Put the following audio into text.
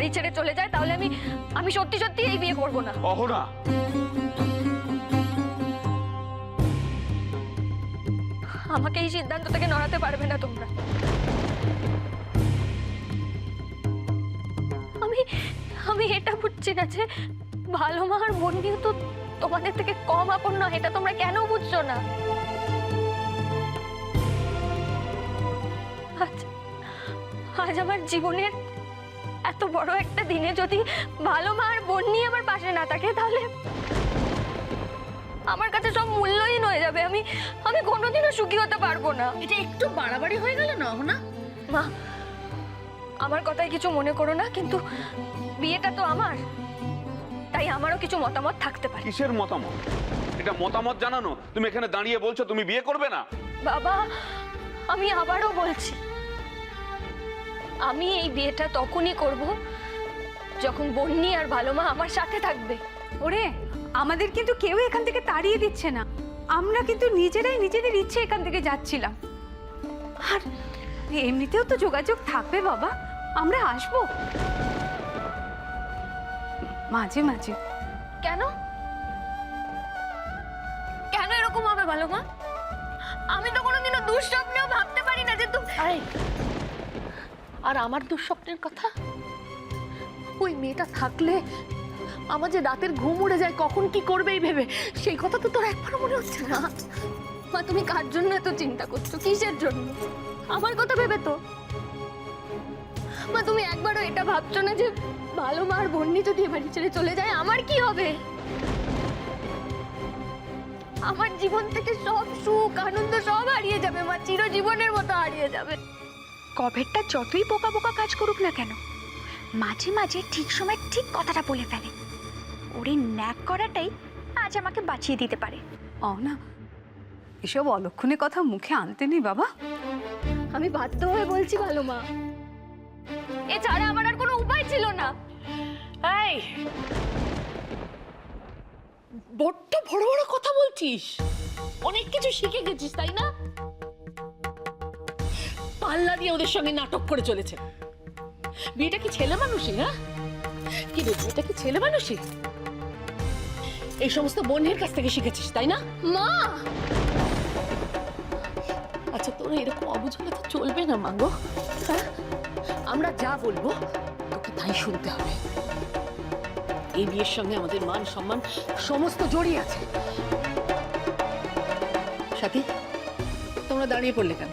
বাড়ি ছেড়ে চলে যায় তাহলে আমি আমি সত্যি সত্যি এই বিয়ে করব না। অহনা, আমাকে এই সিদ্ধান্ত থেকে নড়াতে পারবে না তোমরা। আমি আমি এটা বুঝছি না যে ভালো মা আর বন্ডিও তো তোমাদের থেকে কম আপন নয়, এটা তোমরা কেন বুঝছো না? আজ আমার জীবনের এত বড় একটা দিনে যদি ভালো মা আর বন্ডি আমার পাশে না থাকে তাহলে আমার কাছে সব মূল্যহীন হয়ে যাবে। আমি আমি কোনোদিনও সুখী হতে পারবো না। এটা একটু বাড়াবাড়ি হয়ে গেল না অহনা? মা, আমার কথায় কিছু মনে করো না, কিন্তু বিয়েটা তো আমার, তাই আমারও কিছু মতামত থাকতে পারে। কিসের মতামত? এটা মতামত জানানো? তুমি এখানে দাঁড়িয়ে বলছো তুমি বিয়ে করবে না? বাবা, আমি আবারও বলছি, আমি এই বিয়েটা তখনই করব যখন বন্নি আর ভালো মা আমার সাথে থাকবে। ওরে, আমাদের কিন্তু কেউ এখান থেকে তাড়িয়ে দিচ্ছে না, আমরা কিন্তু নিজেরাই নিজেদের ইচ্ছে এখান থেকে যাচ্ছিলাম। আর এমনিতেও তো যোগাযোগ থাকবে বাবা, আমরা আসবো মাঝে মাঝে। কেন কেন এরকম হবে ভালো মা? আমি তো কোনোদিনও দুঃস্বপ্নেও ভাবতে পারি না যে তুমি। আর আমার দুঃস্বপ্নের কথা, ওই মেয়েটা থাকলে আমার যে রাতের ঘুম উড়ে যায়, কখন কি করবে এই ভেবে, সেই কথা তো তোর একবারও মনে হচ্ছে না? মা, তুমি কার জন্য এত চিন্তা করছো? কিসের জন্য? আমার কথা ভেবে তো। মা, তুমি একবারও এটা ভাবছো না যে ভালো মা আর বন্নি যদি বাড়ি ছেড়ে চলে যায় আমার কি হবে? আমার জীবন থেকে সব সুখ আনন্দ সব হারিয়ে যাবে মা, চিরজীবনের মতো হারিয়ে যাবে। কভেরটা যতই বোকা বোকা কাজ করুক না কেন, মাঝে মাঝে ঠিক সময় ঠিক কথাটা বলে ফেলে। ওর এই ন্যাক করাটাই আজ আমাকে বাঁচিয়ে দিতে পারে। না, এসব অলক্ষণে কথা মুখে আনতে নেই বাবা। আমি বাধ্য হয়ে বলছি ভালো মা, এছাড়া আমার আর কোনো উপায় ছিল না। এই, বড্ড বড় বড় কথা বলছিস, অনেক কিছু শিখে গেছিস তাই না? পাল্লা দিয়ে ওদের সঙ্গে নাটক করে চলেছে। বিয়েটা কি ছেলে মানুষই? হ্যাঁ, কি রে, বিয়েটা কি ছেলে মানুষই? এই সমস্ত বোনের কাছ থেকে শিখেছিস তাই না? মা, আচ্ছা, তোরা এরকম অবুঝ হলে তো চলবে না মাগো। হ্যাঁ, আমরা যা বলবো তোকে তাই শুনতে হবে। এই বিয়ের সঙ্গে আমাদের মান সম্মান সমস্ত জড়িয়ে আছে। সাথী, তোমরা দাঁড়িয়ে পড়লে কেন?